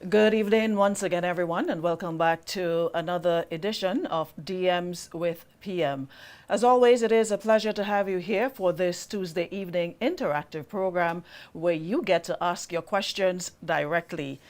Good evening once again, everyone, and welcome back to another edition of DMs with PM. As always, it is a pleasure to have you here for this Tuesday evening interactive program where you get to ask your questions directly.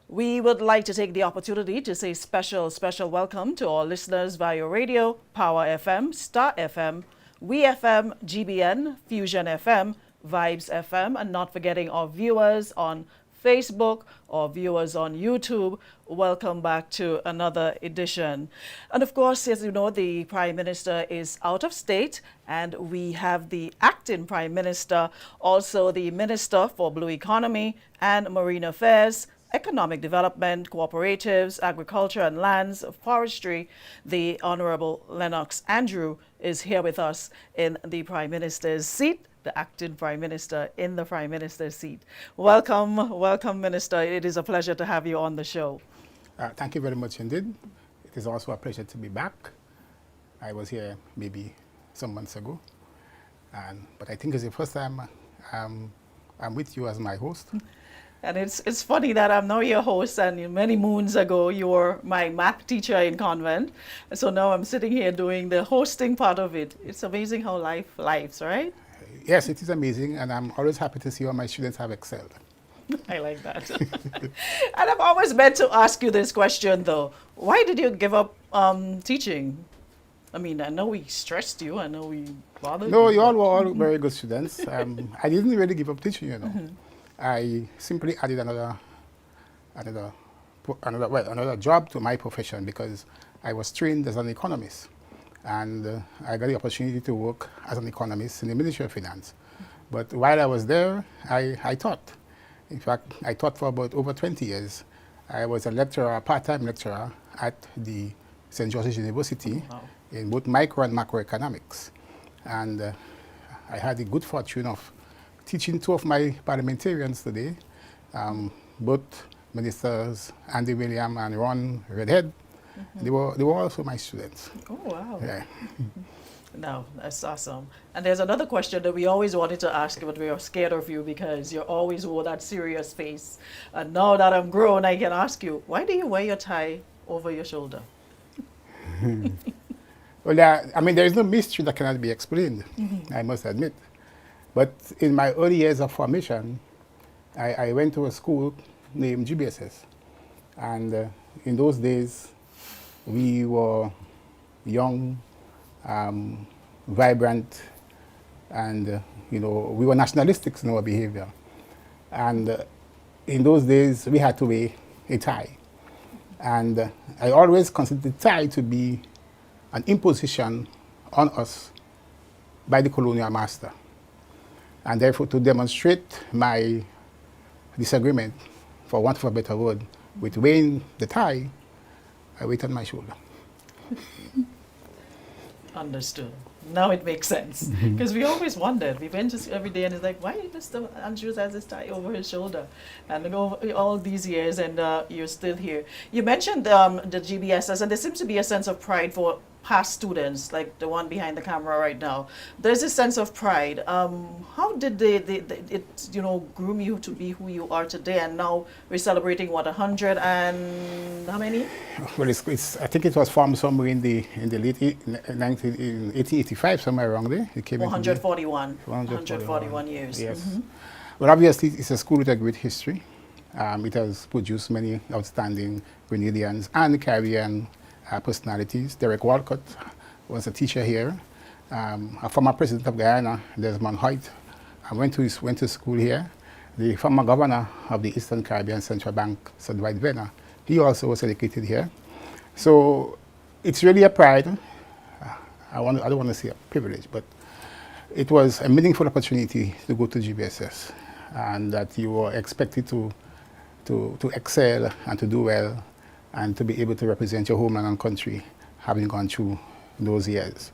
We would like to take the opportunity to say special welcome to our listeners via radio, Power FM, Star FM, We FM, GBN, Fusion FM, Vibes FM, and not forgetting our viewers on Facebook or viewers on YouTube. Welcome back to another edition. And of course, as you know, the Prime Minister is out of state, and we have the acting Prime Minister, also the Minister for Blue Economy and Marine Affairs, Economic Development, Cooperatives, Agriculture and Lands, Forestry. The Honorable Lennox Andrews is here with us in the Prime Minister's seat, the acting Prime Minister in the Prime Minister's seat. Welcome, Minister. It is a pleasure to have you on the show. Thank you very much indeed. It is also a pleasure to be back. I was here maybe some months ago, but I think it's the first time I'm with you as my host. And it's funny that I'm now your host, and many moons ago you were my math teacher in convent. So now I'm sitting here doing the hosting part of it. It's amazing how lives, right? Yes, it is amazing, and I'm always happy to see how my students have excelled. I like that. And I've always meant to ask you this question, though. Why did you give up teaching? I mean, I know we stressed you. I know we bothered you. No, you all were all very good students. I didn't really give up teaching, you know. Mm-hmm. I simply added another job to my profession because I was trained as an economist. And I got the opportunity to work as an economist in the Ministry of Finance. But while I was there, I taught. In fact, I taught for about over 20 years. I was a lecturer, a part-time lecturer at the St. George's University in both micro and macroeconomics. And I had the good fortune of teaching two of my parliamentarians today, both Ministers Andy William and Ron Redhead. Mm-hmm. They were also my students. Oh, wow. Yeah. No, that's awesome. And there's another question that we always wanted to ask, but we are scared of you because you always wore that serious face. And now that I'm grown, I can ask you, why do you wear your tie over your shoulder? Well, I mean, there is no mystery that cannot be explained, I must admit. But in my early years of formation, I went to a school named GBSS. And in those days, we were young, vibrant, and we were nationalistic in our behavior. And in those days, we had to wear a tie. And I always considered the tie to be an imposition on us by the colonial master. And therefore, to demonstrate my disagreement, for want of a better word, with wearing the tie, I weighed on my shoulder. Understood. Now it makes sense. Because we always wondered. We went to every day and it's like, why Mr. Andrews has this tie over his shoulder? And all these years and you're still here. You mentioned the GBSS, and there seems to be a sense of pride for past students, like the one behind the camera right now. There's a sense of pride. How did it groom you to be who you are today? And now we're celebrating what, 100 and how many? Well, I think it was formed somewhere in the late 1885, somewhere around there. It came 141 years. Yes. Mm-hmm. Well, obviously, it's a school with a great history. It has produced many outstanding Grenadians and Caribbean personalities. Derek Walcott was a teacher here. A former president of Guyana, Desmond Hoyt, went to school here. The former governor of the Eastern Caribbean Central Bank, Sir Dwight Venner, he also was educated here. So it's really a pride. I don't want to say a privilege, but it was a meaningful opportunity to go to GBSS, and that you were expected to excel and to do well and to be able to represent your homeland and country, having gone through those years.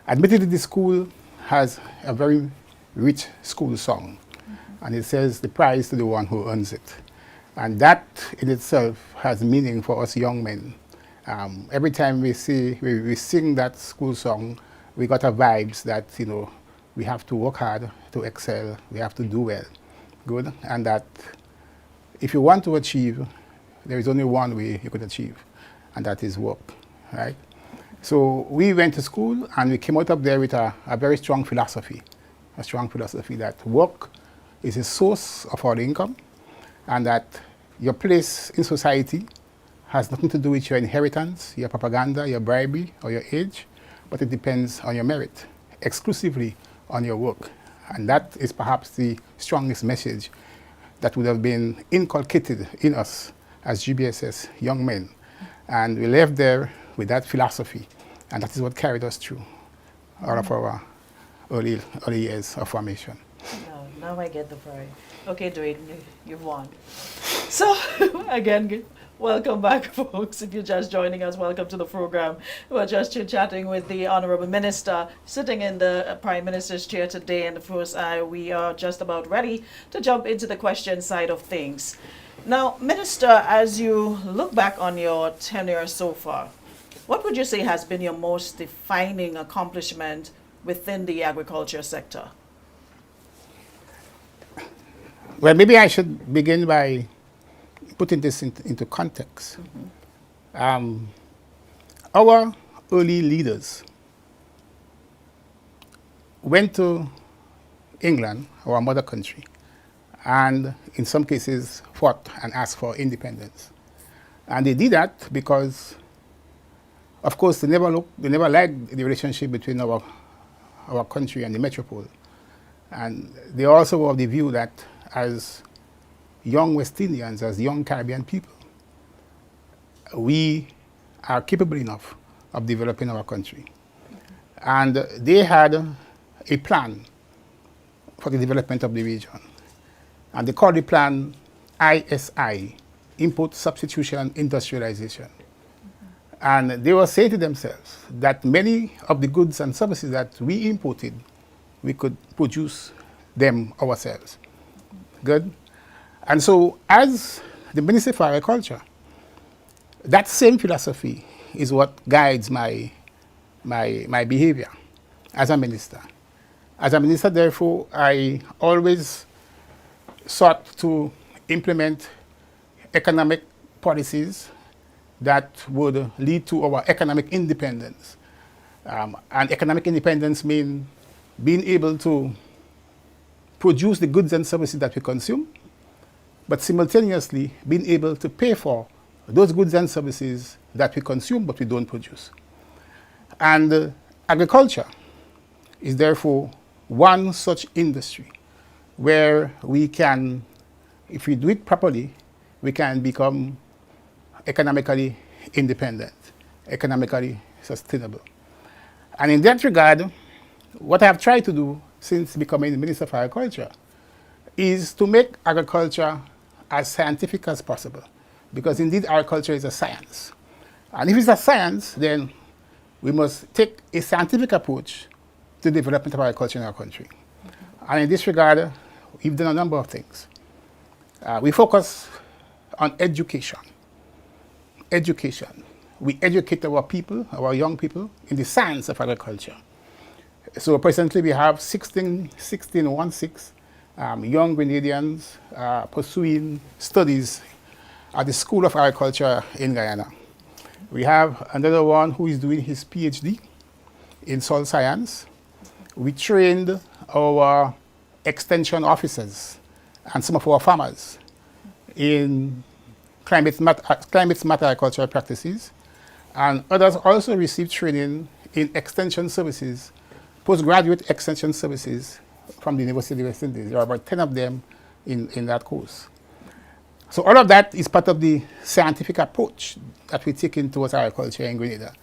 Admittedly, the school has a very rich school song, and it says, "The prize to the one who earns it." And that in itself has meaning for us young men. Every time we sing that school song, we got a vibes that, we have to work hard to excel, we have to do well, good, and that if you want to achieve, there is only one way you could achieve, and that is work, right? So we went to school and we came out of there with a very strong philosophy that work is a source of our income, and that your place in society has nothing to do with your inheritance, your propaganda, your bribery, or your age, but it depends on your merit, exclusively on your work. And that is perhaps the strongest message that would have been inculcated in us as GBSS young men. And we left there with that philosophy, and that is what carried us through all of our early years of formation. Now I get the pride. Okay, Dwayne, you've won. So, again, welcome back, folks. If you're just joining us, welcome to the program. We're just chit-chatting with the Honorable Minister, sitting in the Prime Minister's chair today. And of course, we are just about ready to jump into the question side of things. Now, Minister, as you look back on your tenure so far, what would you say has been your most defining accomplishment within the agriculture sector? Well, maybe I should begin by putting this into context. Our early leaders went to England, our mother country, and in some cases fought and asked for independence. And they did that because, of course, they never liked the relationship between our country and the metropole. And they also were of the view that as young West Indians, as young Caribbean people, we are capable enough of developing our country. And they had a plan for the development of the region. And they called the plan ISI, Import Substitution Industrialization. And they were saying to themselves that many of the goods and services that we imported, we could produce them ourselves. Good? And so as the Minister for Agriculture, that same philosophy is what guides my behavior as a minister. As a minister, therefore, I always sought to implement economic policies that would lead to our economic independence. And economic independence means being able to produce the goods and services that we consume, but simultaneously being able to pay for those goods and services that we consume but we don't produce. And agriculture is therefore one such industry where we can, if we do it properly, we can become economically independent, economically sustainable. And in that regard, what I have tried to do since becoming the Minister for Agriculture is to make agriculture as scientific as possible, because indeed agriculture is a science. And if it's a science, then we must take a scientific approach to the development of agriculture in our country. And in this regard, we've done a number of things. We focus on education. Education. We educate our people, our young people, in the science of agriculture. So presently we have 16 young Grenadians pursuing studies at the School of Agriculture in Guyana. We have another one who is doing his PhD in soil science. We trained our extension officers and some of our farmers in climate-smart agricultural practices, and others also received training in extension services, postgraduate extension services from the University of the West Indies. There are about 10 of them in that course. So all of that is part of the scientific approach that we take towards agriculture in Grenada.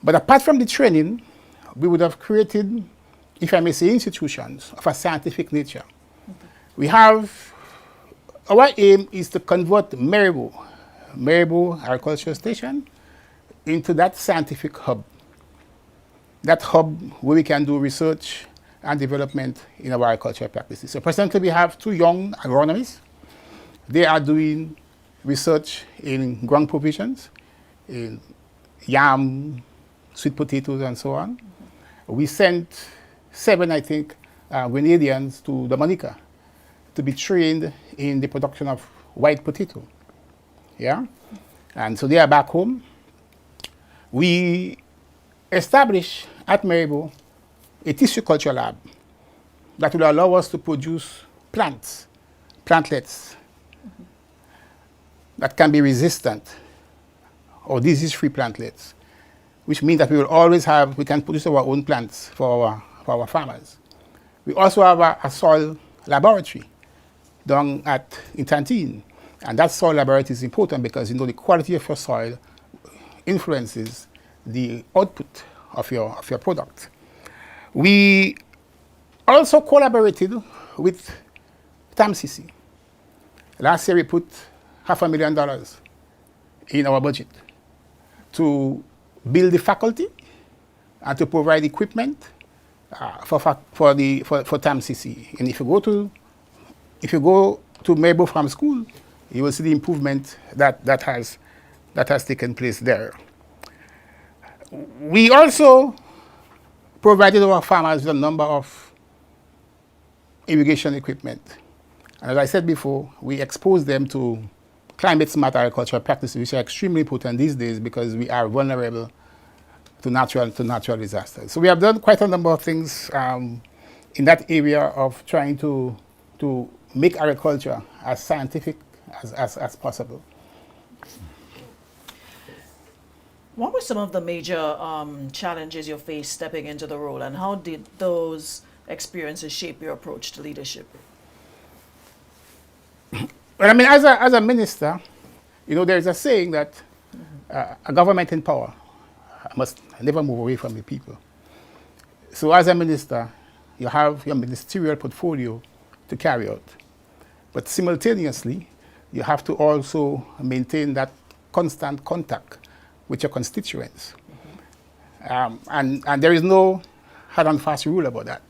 But apart from the training, we would have created, if I may say, institutions of a scientific nature. We have, our aim is to convert Maribo Maribor Agricultural Station into that scientific hub. That hub where we can do research and development in our agricultural practices. So presently we have 2 young agronomists. They are doing research in ground provisions, in yam, sweet potatoes, and so on. We sent 7, I think, Grenadians to Dominica to be trained in the production of white potato. Yeah? And so they are back home. We established at Maribor a tissue culture lab that will allow us to produce plantlets that can be resistant or disease-free plantlets, which means that we can produce our own plants for our farmers. We also have a soil laboratory down in Tantine, and that soil laboratory is important because the quality of your soil influences the output of your product. We also collaborated with TAMCC. Last year we put $500,000 in our budget to build the faculty and to provide equipment for TAMCC. And if you go to Maribor Farm School, you will see the improvement that has taken place there. We also provided our farmers with a number of irrigation equipment. And as I said before, we exposed them to climate-smart agricultural practices, which are extremely important these days because we are vulnerable to natural disasters. So we have done quite a number of things in that area of trying to make agriculture as scientific as possible. What were some of the major challenges you faced stepping into the role, and how did those experiences shape your approach to leadership? Well, I mean, as a minister, there's a saying that a government in power must never move away from the people. So as a minister, you have your ministerial portfolio to carry out. But simultaneously, you have to also maintain that constant contact with your constituents. And there is no hard and fast rule about that.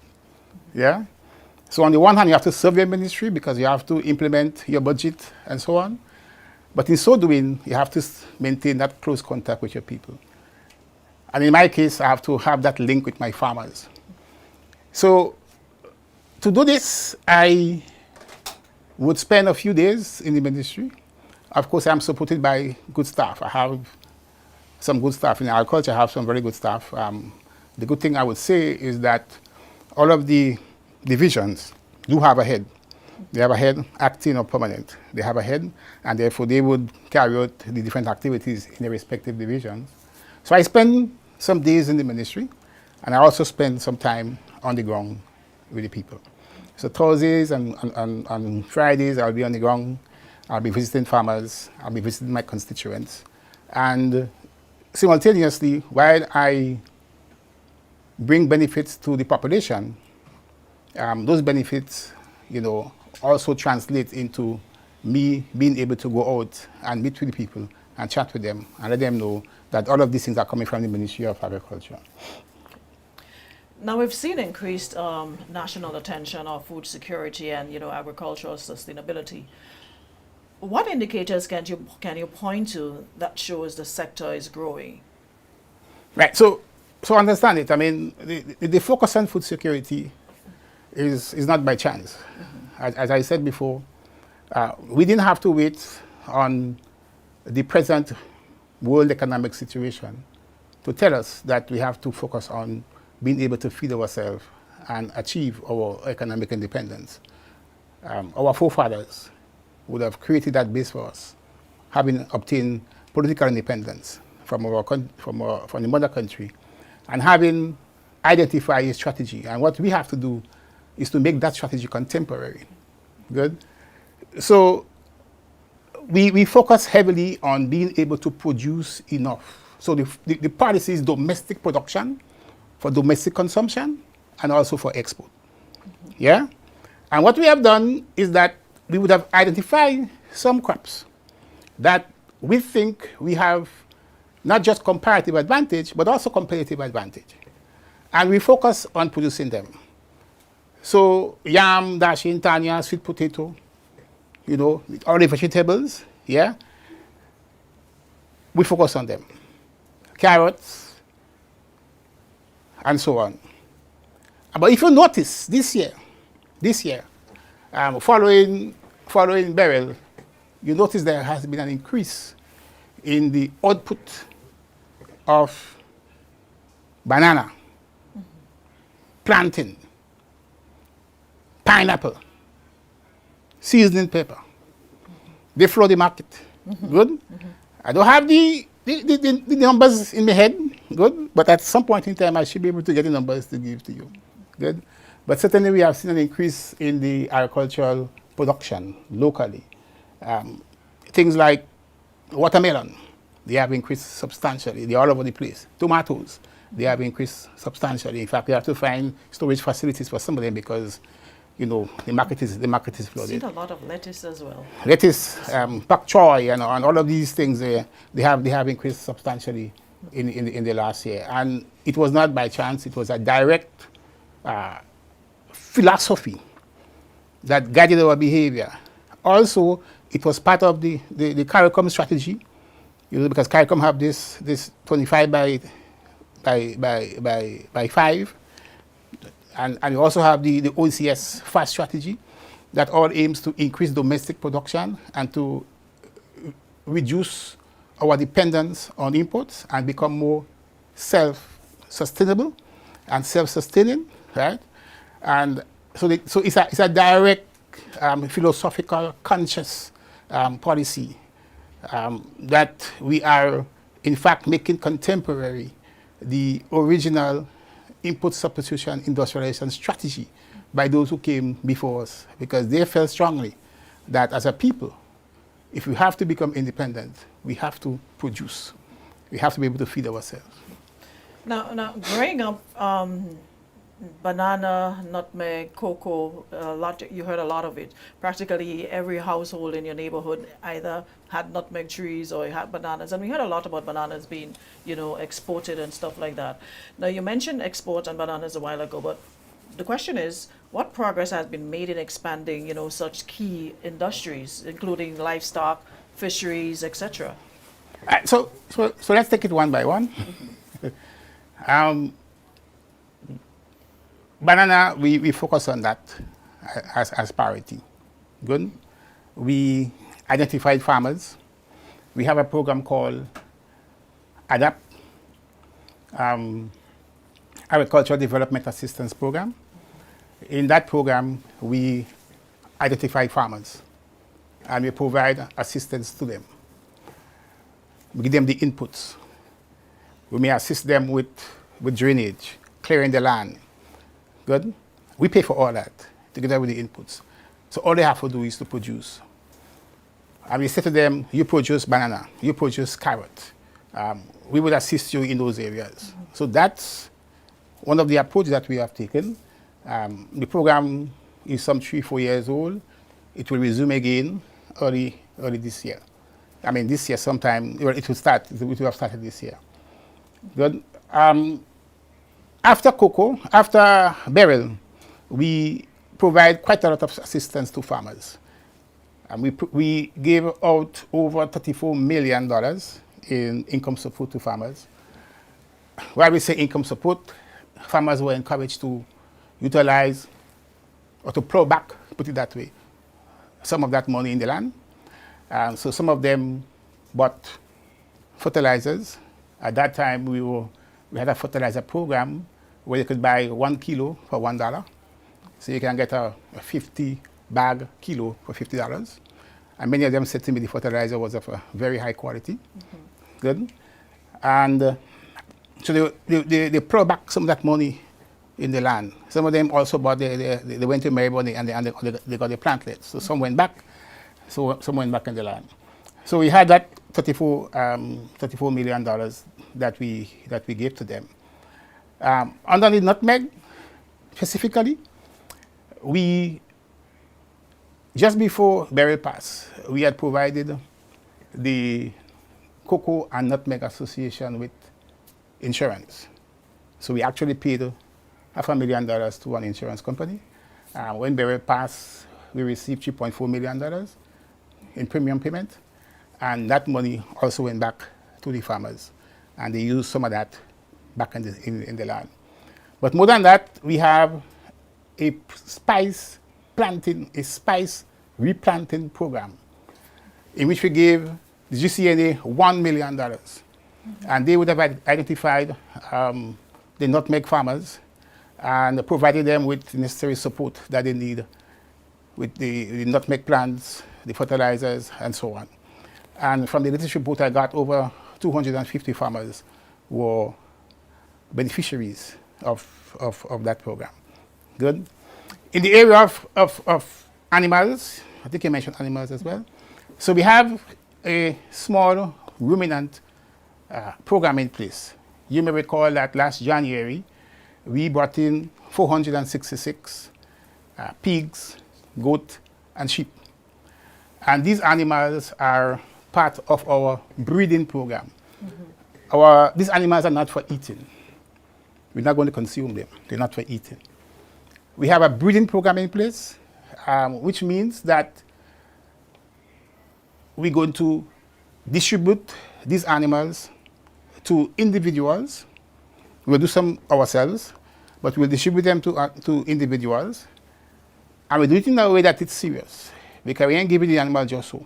Yeah? So on the one hand, you have to serve your ministry because you have to implement your budget and so on. But in so doing, you have to maintain that close contact with your people. And in my case, I have to have that link with my farmers. So to do this, I would spend a few days in the ministry. Of course, I'm supported by good staff. I have some good staff in agriculture. I have some very good staff. The good thing I would say is that all of the divisions do have a head. They have a head, acting or permanent. They have a head, and therefore they would carry out the different activities in their respective divisions. So I spend some days in the ministry, and I also spend some time on the ground with the people. So Thursdays and Fridays, I'll be on the ground. I'll be visiting farmers. I'll be visiting my constituents. And simultaneously, while I bring benefits to the population, those benefits, also translate into me being able to go out and meet with the people and chat with them and let them know that all of these things are coming from the Ministry of Agriculture. Now we've seen increased national attention on food security and agricultural sustainability. What indicators can you point to that shows the sector is growing? Right. So understand it. I mean, the focus on food security is not by chance. As I said before, we didn't have to wait on the present world economic situation to tell us that we have to focus on being able to feed ourselves and achieve our economic independence. Our forefathers would have created that base for us, having obtained political independence from the mother country, and having identified a strategy. And what we have to do is to make that strategy contemporary. Good? So we focus heavily on being able to produce enough. So the policy is domestic production for domestic consumption and also for export. Yeah? And what we have done is that we would have identified some crops that we think we have not just comparative advantage, but also competitive advantage. And we focus on producing them. So yam, dasheen, tanya, sweet potato, all the vegetables, yeah, we focus on them. Carrots, and so on. But if you notice this year, following Beryl, you notice there has been an increase in the output of banana, plantain, pineapple, seasoning pepper. They flood the market. Good. I don't have the numbers in my head. Good. But at some point in time, I should be able to get the numbers to give to you. Good. But certainly we have seen an increase in the agricultural production locally. Things like watermelon, they have increased substantially. They're all over the place. Tomatoes, they have increased substantially. In fact, we have to find storage facilities for some of them because, the market is flooded. I've seen a lot of lettuce as well. Lettuce, pak choy, and all of these things, they have increased substantially in the last year. And it was not by chance. It was a direct philosophy that guided our behavior. Also, it was part of the CARICOM strategy, because CARICOM have this 25 by 5, and you also have the OECS FAST strategy that all aims to increase domestic production and to reduce our dependence on imports and become more self-sustainable and self-sustaining, right? And so it's a direct philosophical, conscious policy that we are, in fact, making contemporary the original input substitution industrialization strategy by those who came before us, because they felt strongly that as a people, if we have to become independent, we have to produce. We have to be able to feed ourselves. Now, growing up, banana, nutmeg, cocoa, you heard a lot of it. Practically every household in your neighborhood either had nutmeg trees or had bananas. And we heard a lot about bananas being, exported and stuff like that. Now, you mentioned export and bananas a while ago, but the question is, what progress has been made in expanding, such key industries, including livestock, fisheries, etc.? So let's take it one by one. Banana, we focus on that as priority. Good. We identified farmers. We have a program called ADAPT, Agricultural Development Assistance Program. In that program, we identify farmers and we provide assistance to them. We give them the inputs. We may assist them with drainage, clearing the land. Good? We pay for all that together with the inputs. So all they have to do is to produce. And we say to them, you produce banana, you produce carrot. We will assist you in those areas. So that's one of the approaches that we have taken. The program is some 3-4 years old. It will resume again early this year. I mean, this year sometime, it will have started this year. Good. After cocoa, after beryl, we provide quite a lot of assistance to farmers. And we gave out over $34 million in income support to farmers. While we say income support, farmers were encouraged to utilize or to plow back, put it that way, some of that money in the land. So some of them bought fertilizers. At that time, we had a fertilizer program where you could buy 1 kilo for $1. So you can get a 50 bag kilo for $50. And many of them said to me the fertilizer was of a very high quality. Good. And so they plow back some of that money in the land. Some of them also bought, they went to Marybone and they got the plantlets. So some went back, so some went back in the land. So we had that $34 million that we gave to them. Under the nutmeg, specifically, we, just before beryl pass, we had provided the Cocoa and Nutmeg Association with insurance. So we actually paid $500,000 to an insurance company. When Barrel passed, we received $3.4 million in premium payment. And that money also went back to the farmers. And they used some of that back in the land. But more than that, we have a spice replanting program in which we gave the GCNA $1 million. And they would have identified the nutmeg farmers and provided them with the necessary support that they need with the nutmeg plants, the fertilizers, and so on. And from the latest report I got, over 250 farmers were beneficiaries of that program. Good. In the area of animals, I think you mentioned animals as well. So we have a small ruminant program in place. You may recall that last January, we brought in 466 pigs, goat, and sheep. And these animals are part of our breeding program. These animals are not for eating. We're not going to consume them. They're not for eating. We have a breeding program in place, which means that we're going to distribute these animals to individuals. We'll do some ourselves, but we'll distribute them to individuals. And we do it in a way that it's serious, because we ain't giving the animal just so.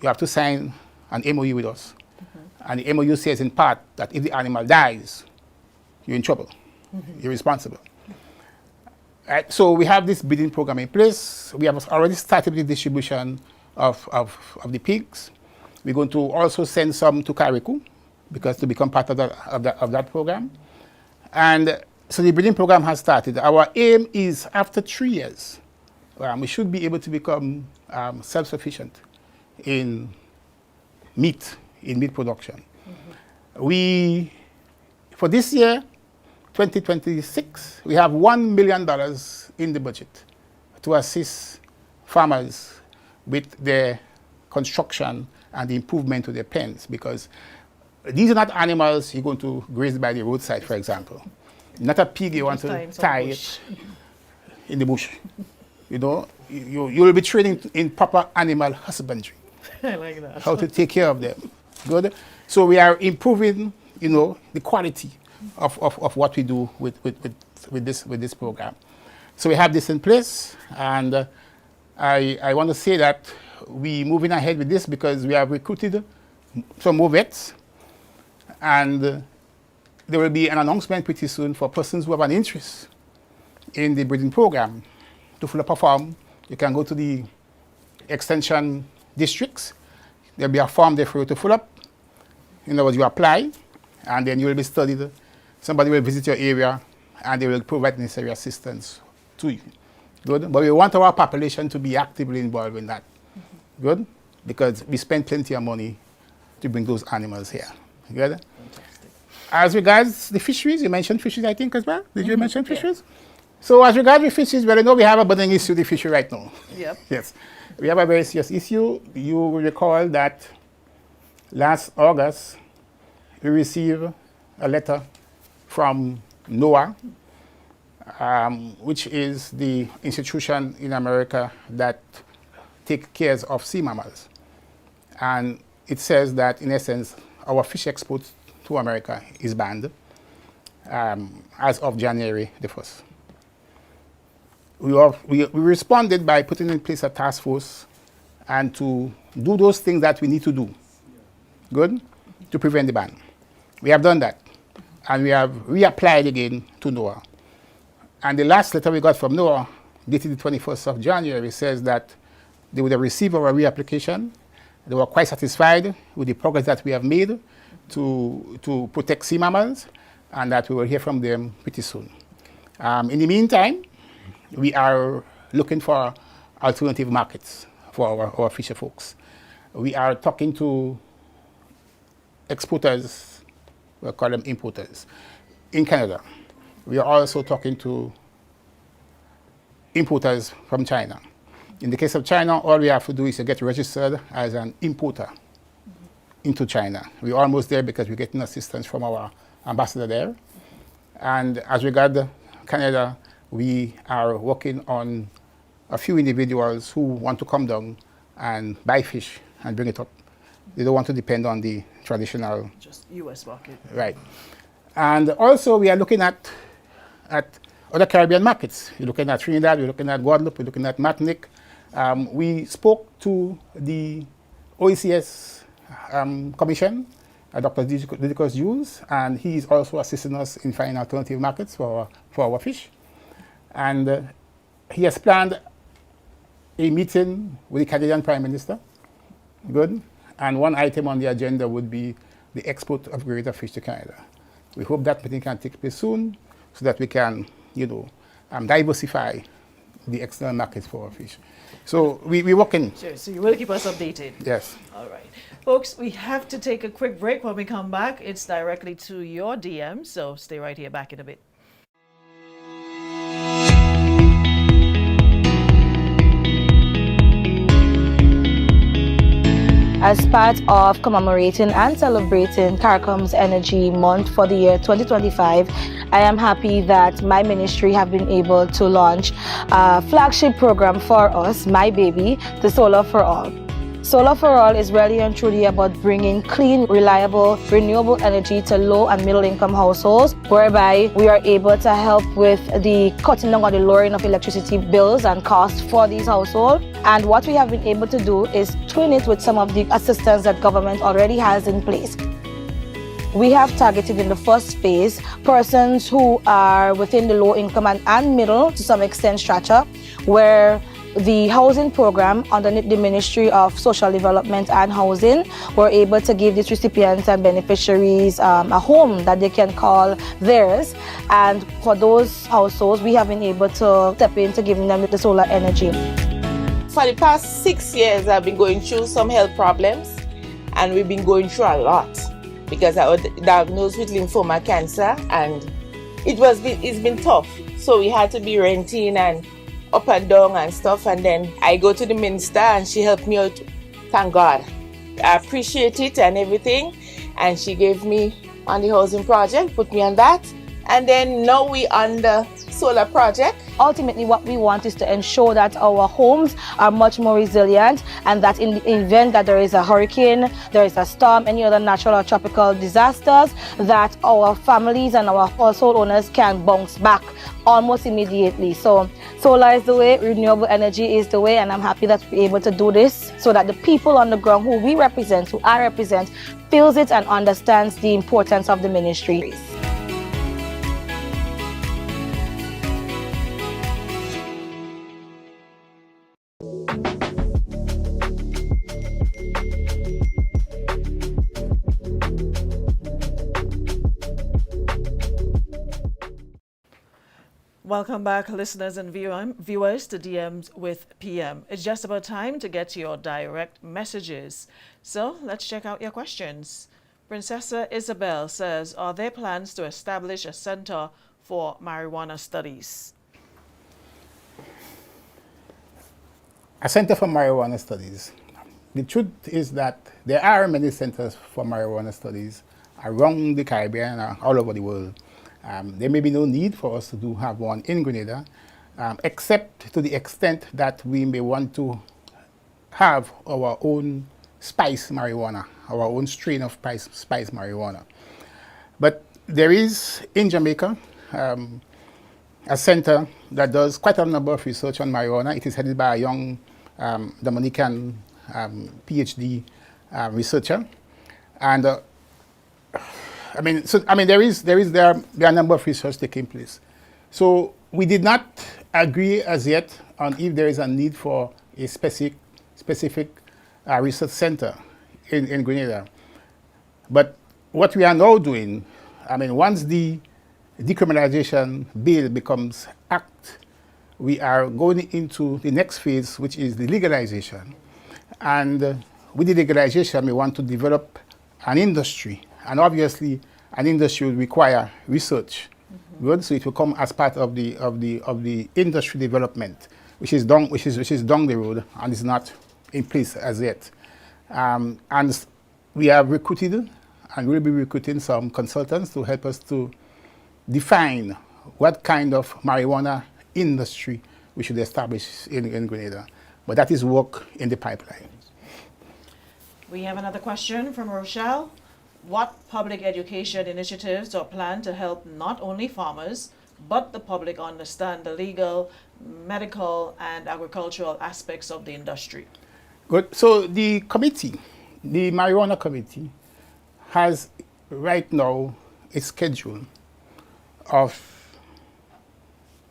You have to sign an MOU with us. And the MOU says in part that if the animal dies, you're in trouble. You're responsible. Right, so we have this breeding program in place. We have already started the distribution of the pigs. We're going to also send some to Kariku, because to become part of that program. And so the breeding program has started. Our aim is after 3 years, we should be able to become self-sufficient in meat production. For this year, 2026, we have $1 million in the budget to assist farmers with their construction and the improvement to their pens, because these are not animals you're going to graze by the roadside, for example. Not a pig you want to tie it in the bush. You know, you will be training in proper animal husbandry. I like that. How to take care of them. Good. So we are improving, the quality of what we do with this program. So we have this in place, and I want to say that we're moving ahead with this because we have recruited some more vets, and there will be an announcement pretty soon for persons who have an interest in the breeding program to fill up a form. You can go to the extension districts. There'll be a form there for you to fill up. In other words, you apply, and then you will be studied. Somebody will visit your area, and they will provide necessary assistance to you. Good? But we want our population to be actively involved in that. Good? Because we spend plenty of money to bring those animals here. Good? Fantastic. As regards the fisheries, you mentioned fisheries, I think, as well. Did you mention fisheries? Yeah. So as regards the fisheries, well, I know we have a burning issue with the fishery right now. Yep. Yes. We have a very serious issue. You will recall that last August, we received a letter from NOAA, which is the institution in America that takes care of sea mammals. And it says that, in essence, our fish exports to America is banned as of January the 1st. We responded by putting in place a task force and to do those things that we need to do, good, to prevent the ban. We have done that, and we have reapplied again to NOAA. And the last letter we got from NOAA, dated the 21st of January, says that they would have received our reapplication. They were quite satisfied with the progress that we have made to protect sea mammals, and that we will hear from them pretty soon. In the meantime, we are looking for alternative markets for our fisher folks. We are talking to exporters, we'll call them importers, in Canada. We are also talking to importers from China. In the case of China, all we have to do is to get registered as an importer. into China. We're almost there because we're getting assistance from our ambassador there. And as regards Canada, we are working on a few individuals who want to come down and buy fish and bring it up. They don't want to depend on the traditional... Just U.S. market. Right. And also we are looking at other Caribbean markets. We're looking at Trinidad, we're looking at Guadeloupe, we're looking at Martinique. We spoke to the OECS Commission, Dr. Didicus Jules, and he is also assisting us in finding alternative markets for our fish. And he has planned a meeting with the Canadian Prime Minister. Good. And one item on the agenda would be the export of greater fish to Canada. We hope that meeting can take place soon so that we can, diversify the external markets for our fish. So we're working. Sure, so you will keep us updated. Yes. All right. Folks, we have to take a quick break. When we come back, it's directly to your DM, so stay right here, back in a bit. As part of commemorating and celebrating CARICOM's Energy Month for the year 2025, I am happy that my ministry have been able to launch a flagship program for us, My Baby, the Solar for All. Solar for All is really and truly about bringing clean, reliable, renewable energy to low and middle income households, whereby we are able to help with the cutting down or the lowering of electricity bills and costs for these households. And what we have been able to do is twin it with some of the assistance that government already has in place. We have targeted in the first phase persons who are within the low income and middle to some extent strata, where the housing program underneath the Ministry of Social Development and Housing were able to give these recipients and beneficiaries a home that they can call theirs. And for those households, we have been able to step into giving them the solar energy. For the past 6 years, I've been going through some health problems, and we've been going through a lot because I was diagnosed with lymphoma cancer, and it's been tough. So we had to be renting and up and down and stuff, and then I go to the minister and she helped me out. Thank God. I appreciate it and everything, and she gave me on the housing project, put me on that, and then now we on the solar project. Ultimately, what we want is to ensure that our homes are much more resilient, and that in the event that there is a hurricane, there is a storm, any other natural or tropical disasters, that our families and our household owners can bounce back almost immediately. So solar is the way, renewable energy is the way, and I'm happy that we're able to do this so that the people on the ground who we represent, who I represent, feels it and understands the importance of the ministry. Welcome back, listeners and viewers, to DMs with PM. It's just about time to get to your direct messages. So let's check out your questions. Princessa Isabel says, are there plans to establish a center for marijuana studies? A center for marijuana studies. The truth is that there are many centers for marijuana studies around the Caribbean and all over the world. There may be no need for us to have one in Grenada, except to the extent that we may want to have our own spice marijuana, our own strain of spice marijuana. But there is, in Jamaica, a center that does quite a number of research on marijuana. It is headed by a young Dominican PhD researcher. And there are a number of research taking place. So we did not agree as yet on if there is a need for a specific research center in Grenada. But what we are now doing, once the decriminalization bill becomes act, we are going into the next phase, which is the legalization. And with the legalization, we want to develop an industry. And obviously, an industry will require research. Good, so it will come as part of the industry development, which is down the road and is not in place as yet. And we have recruited and will be recruiting some consultants to help us to define what kind of marijuana industry we should establish in Grenada. But that is work in the pipeline. We have another question from Rochelle. What public education initiatives are planned to help not only farmers, but the public understand the legal, medical, and agricultural aspects of the industry? Good. So the committee, the marijuana committee, has right now a schedule of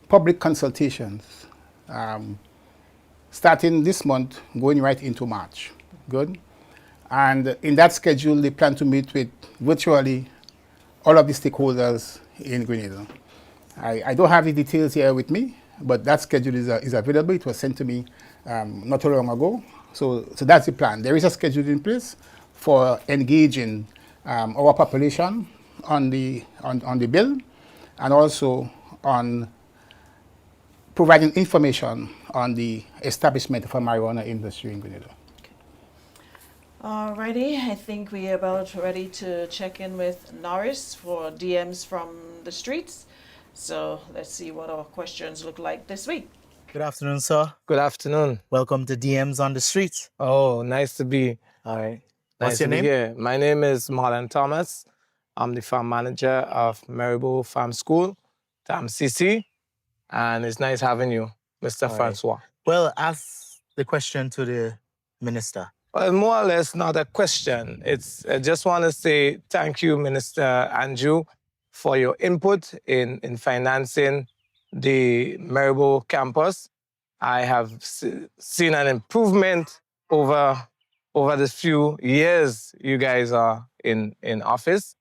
public consultations starting this month, going right into March. Good. And in that schedule, they plan to meet with virtually all of the stakeholders in Grenada. I don't have the details here with me, but that schedule is available. It was sent to me not too long ago. So that's the plan. There is a schedule in place for engaging our population on the bill, and also on providing information on the establishment of a marijuana industry in Grenada. Alrighty, I think we are about ready to check in with Norris for DMs from the streets. So let's see what our questions look like this week. Good afternoon, sir. Good afternoon. Welcome to DMs on the Streets. Oh, nice to be. All right. What's Nice your to be name? here. My name is Marlon Thomas. I'm the farm manager of Maribor Farm School, TAMCC, and it's nice having you, Mr. All right. Francois. Well, ask the question to the minister. Well, more or less not a question. I just want to say thank you, Minister Andrew, for your input in financing the Maribor campus. I have seen an improvement over the few years you guys are in office.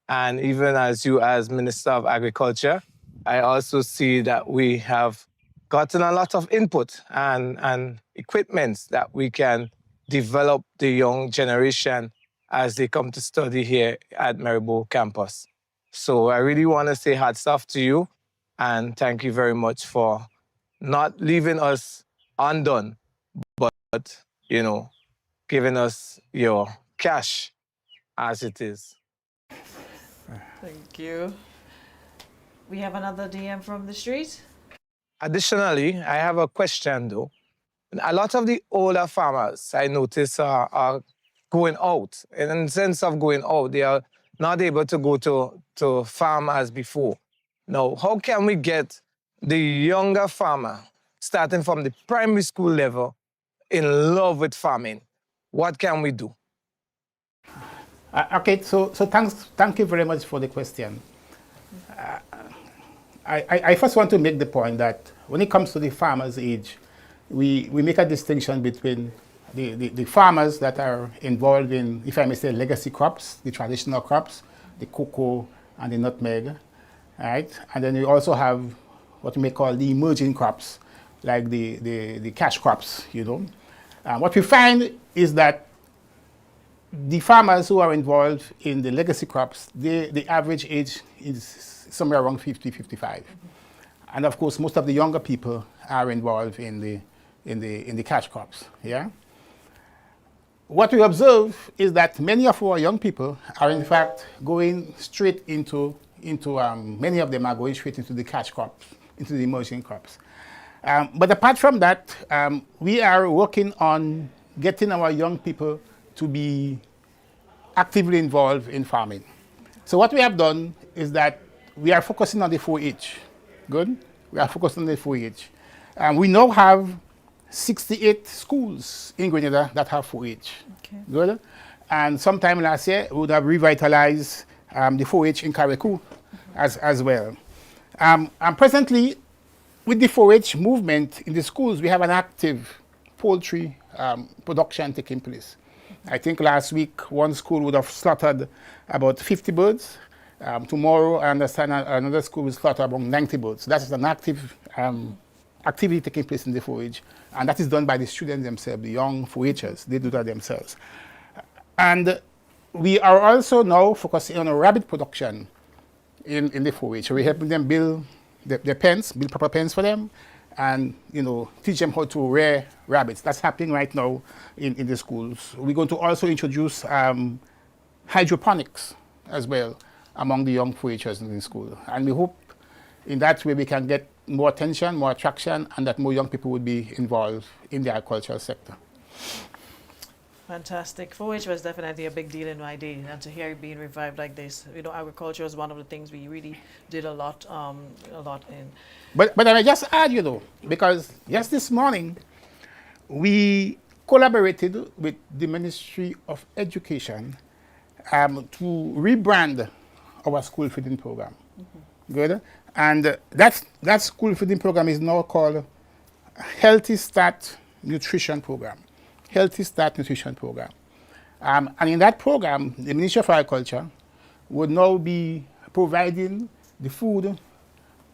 And even as you as Minister of Agriculture, I also see that we have gotten a lot of input and equipments that we can develop the young generation as they come to study here at Maribor campus. So I really want to say hats off to you and thank you very much for not leaving us undone, but, giving us your cash as it is. Thank you. We have another DM from the street. Additionally, I have a question though. A lot of the older farmers I notice are going out. In the sense of going out, they are not able to go to farm as before. Now, how can we get the younger farmer, starting from the primary school level, in love with farming? What can we do? Okay, so thank you very much for the question. I first want to make the point that when it comes to the farmer's age, we make a distinction between the farmers that are involved in, if I may say, legacy crops, the traditional crops, the cocoa and the nutmeg, right? And then we also have what we may call the emerging crops, like the cash crops, What we find is that the farmers who are involved in the legacy crops, the average age is somewhere around 50, 55. And of course, most of the younger people are involved in the cash crops, yeah? What we observe is that many of our young people are in fact going straight into many of them are going straight into the cash crops, into the emerging crops. But apart from that, we are working on getting our young people to be actively involved in farming. So what we have done is that we are focusing on the 4-H. Good? We are focusing on the 4-H. We now have 68 schools in Grenada that have 4-H. Okay. Good? And sometime last year, we would have revitalized the 4-H in Carriacou as well. And presently, with the 4-H movement in the schools, we have an active poultry production taking place. I think last week, one school would have slaughtered about 50 birds. Tomorrow, I understand another school will slaughter about 90 birds. That is an active activity taking place in the 4-H. And that is done by the students themselves, the young 4-Hers. They do that themselves. And we are also now focusing on a rabbit production in the 4-H. We're helping them build their pens, build proper pens for them, and teach them how to rear rabbits. That's happening right now in the schools. We're going to also introduce hydroponics as well among the young poachers in the school. And we hope in that way we can get more attention, more attraction, and that more young people would be involved in the agricultural sector. Fantastic. 4-H was definitely a big deal in my day, and to hear it being revived like this, agriculture is one of the things we really did a lot in. But I just add, because just this morning, we collaborated with the Ministry of Education to rebrand our school feeding program. Good? And that school feeding program is now called Healthy Start Nutrition Program. Healthy Start Nutrition Program. And in that program, the Ministry of Agriculture would now be providing the food,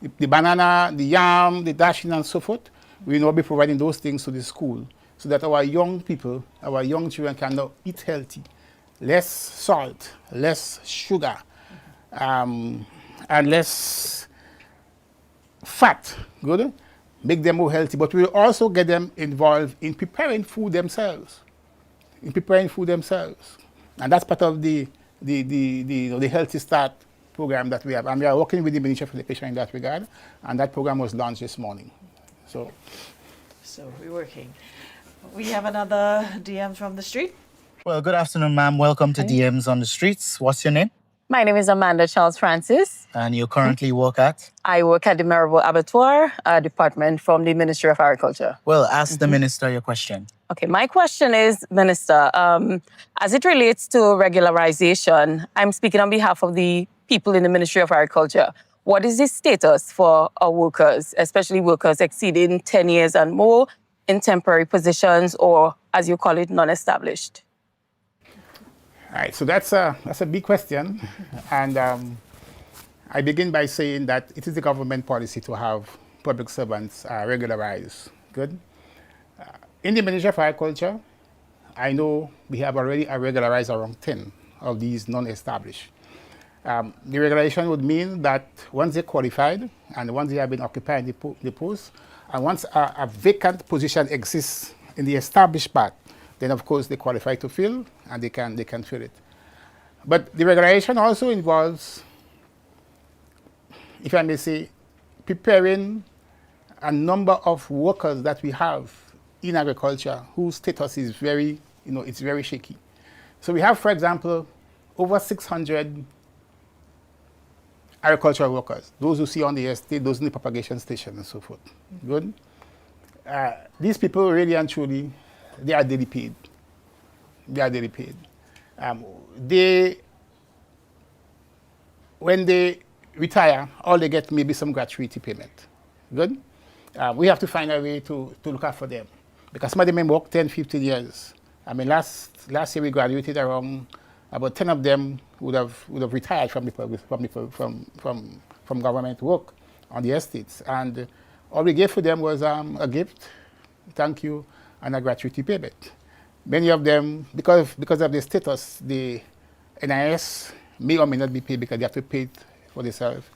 the banana, the yam, the dashing, and so forth. We will now be providing those things to the school so that our young people, our young children can now eat healthy. Less salt, less sugar, and less fat. Good? Make them more healthy, but we'll also get them involved in preparing food themselves. And that's part of the Healthy Start program that we have. And we are working with the Ministry of Education in that regard, and that program was launched this morning. So we're working. We have another DM from the street. Well, good afternoon, ma'am. Welcome to DMs on the Streets. What's your name? My name is Amanda Charles Francis. And you currently work at? I work at the Marable Abattoir department from the Ministry of Agriculture. Well, ask the minister your question. Okay, my question is, Minister, as it relates to regularization, I'm speaking on behalf of the people in the Ministry of Agriculture. What is the status for our workers, especially workers exceeding 10 years and more in temporary positions or, as you call it, non-established? All right, so that's a big question. And I begin by saying that it is the government policy to have public servants regularized. Good? In the Ministry of Agriculture, I know we have already regularized around 10 of these non-established. The regulation would mean that once they're qualified and once they have been occupying the post, and once a vacant position exists in the established part, then of course they qualify to fill and they can fill it. But the regulation also involves, if I may say, preparing a number of workers that we have in agriculture whose status is very, it's very shaky. So we have, for example, over 600 agricultural workers, those who see on the estate, those in the propagation station and so forth. Good? These people really and truly, they are daily paid. When they retire, all they get may be some gratuity payment. Good? We have to find a way to look after them. Because some of them may work 10, 15 years. I mean, last year we graduated around, about 10 of them would have retired from government work on the estates. And all we gave for them was a gift, thank you, and a gratuity payment. Many of them, because of their status, the NIS may or may not be paid because they have to pay it for themselves.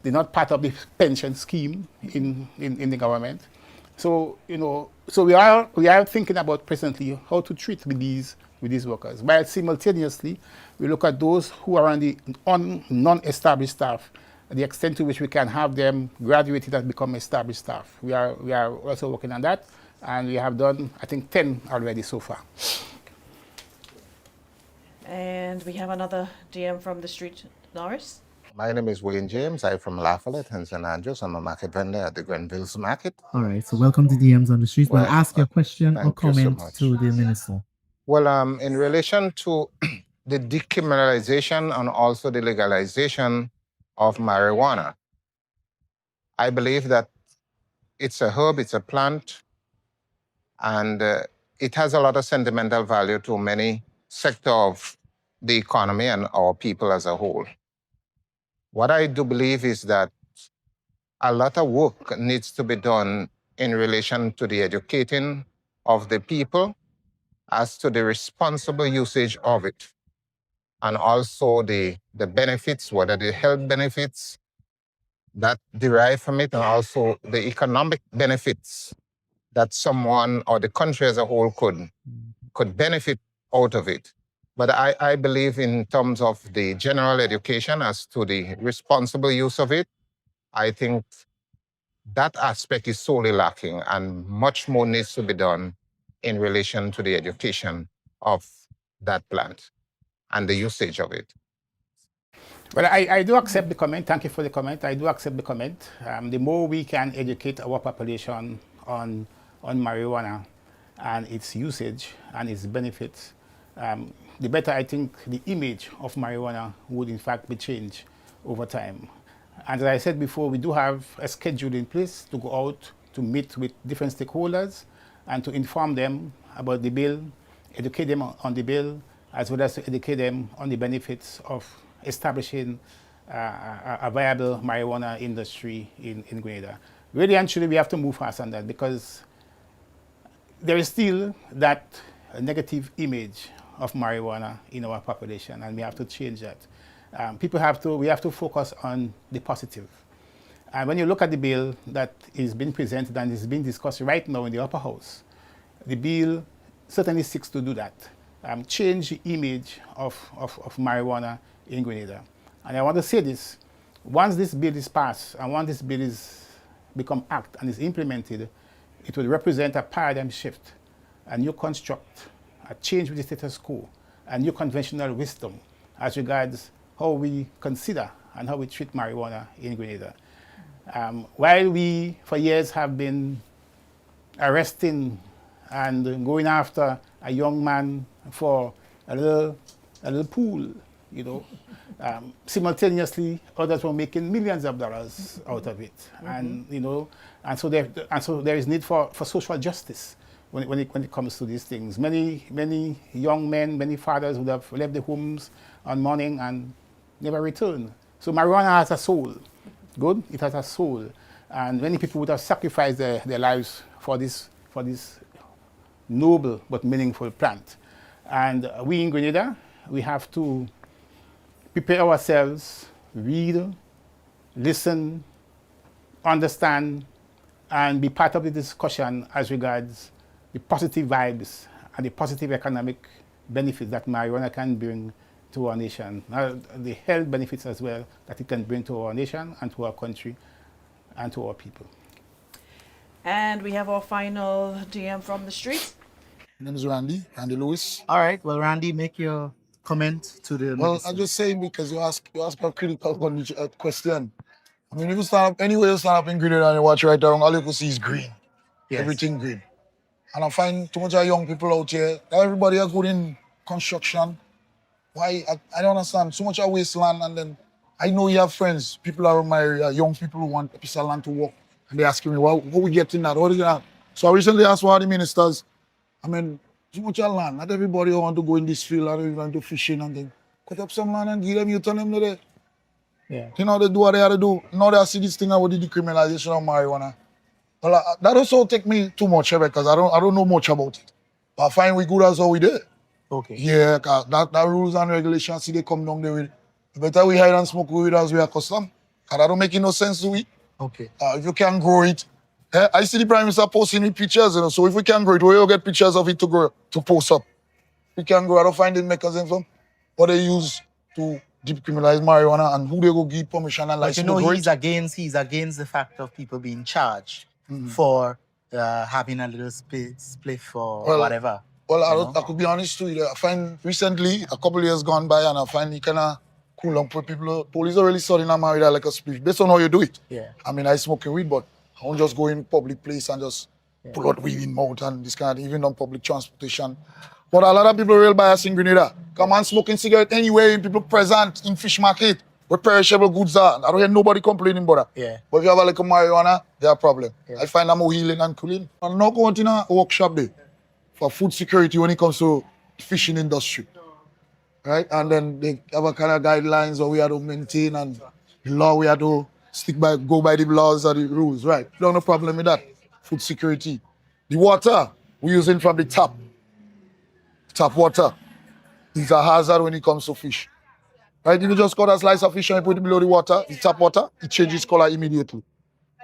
They're not part of the pension scheme in the government. So, so we are thinking about presently how to treat with these workers. While simultaneously, we look at those who are on the non-established staff, the extent to which we can have them graduated and become established staff. We are also working on that, and we have done, I think, 10 already so far. And we have another DM from the street, Norris. My name is Wayne James. I'm from Lafayette, Lennox Andrews. I'm a market vendor at the Grenville's Market. All right, so welcome to DMs on the Streets. Well, ask your question or comment to the minister. Well, in relation to the decriminalization and also the legalization of marijuana, I believe that it's a herb, it's a plant, and it has a lot of sentimental value to many sectors of the economy and our people as a whole. What I do believe is that a lot of work needs to be done in relation to the educating of the people as to the responsible usage of it, and also the benefits, whether the health benefits that derive from it, and also the economic benefits that someone or the country as a whole could benefit out of it. But I believe in terms of the general education as to the responsible use of it, I think that aspect is sorely lacking and much more needs to be done in relation to the education of that plant and the usage of it. Well, I do accept the comment. Thank you for the comment. I do accept the comment. The more we can educate our population on marijuana and its usage and its benefits, the better I think the image of marijuana would in fact be changed over time. And as I said before, we do have a schedule in place to go out to meet with different stakeholders and to inform them about the bill, educate them on the bill, as well as to educate them on the benefits of establishing a viable marijuana industry in Grenada. Really and truly, we have to move fast on that because there is still that negative image of marijuana in our population, and we have to change that. We have to focus on the positive. And when you look at the bill that is being presented and is being discussed right now in the upper house, the bill certainly seeks to do that, change the image of marijuana in Grenada. And I want to say this, once this bill is passed and once this bill is become act and is implemented, it will represent a paradigm shift, a new construct, a change with the status quo, a new conventional wisdom as regards how we consider and how we treat marijuana in Grenada. While we, for years, have been arresting and going after a young man for a little pool, you know, simultaneously others were making millions of dollars out of it, and you know, and so there is need for social justice when it comes to these things. Many young men, many fathers would have left their homes on morning and never returned. So marijuana has a soul. Good, it has a soul, and many people would have sacrificed their lives for this noble but meaningful plant. And we in Grenada, we have to prepare ourselves, read, listen, understand, and be part of the discussion as regards the positive vibes and the positive economic benefits that marijuana can bring to our nation. The health benefits as well that it can bring to our nation and to our country and to our people. And we have our final DM from the street. My name is Randy Lewis. All right. Well, Randy, make your comment to the Well, minister. I'm just saying because you ask a critical question. I mean, if you stand up, anywhere you stand up in Grenada and you watch right around, all you can see is green. Yes. Everything green. And I find too much of young people out here, everybody are good in construction. Why? I don't understand. So much of wasteland, and then I know you have friends, people around my area, young people who want a piece of land to work, and they're asking me, well, what we getting that? What is that? So I recently asked one of the ministers, I mean, too much of land. Not everybody want to go in this field and want to fishing and then cut up some land and give them, you tell them that you know, they do what they have to do. Now they see this thing about the decriminalization of marijuana. Well, that also take me too much because I don't know much about it. But I find we good as how we did. Okay. Yeah, cause that rules and regulations, see they come down there with. Better we hide and smoke weed as we are custom. Cause that don't make no sense to we. Okay. If you can grow it. I see the Prime Minister posting me pictures, you know. So if we can grow it, where you get pictures of it to grow, to post up. We can grow, I don't find the mechanism from what they use to decriminalize marijuana and who they go give permission and But license you know, to grow he's it. against the fact of people being charged for having a little spliff or whatever. Well, I could be honest too. I find recently, a couple of years gone by, and I find it kind of cool down for people. Police are really starting to marry that like a spliff based on how you do it. Yeah. I mean, I smoke weed, but I won't just go in public place and just pull out weed in mouth and this kind of thing, even on public transportation. But a lot of people are real biased in Grenada. Come on, smoking cigarette anywhere, people present in fish market where perishable goods are. I don't hear nobody complaining about that. Yeah. But if you have a little marijuana, there's a problem. Yeah. I find I'm more healing and cooling. I'm not going in a workshop there for food security when it comes to fishing industry. Right? And then they have a kind of guidelines that we have to maintain and the law we have to go by the laws and the rules. Right? No problem with that. Food security. The water we're using from the tap water is a hazard when it comes to fish. Right? If you just cut a slice of fish and you put it below the water, the tap water, it changes color immediately.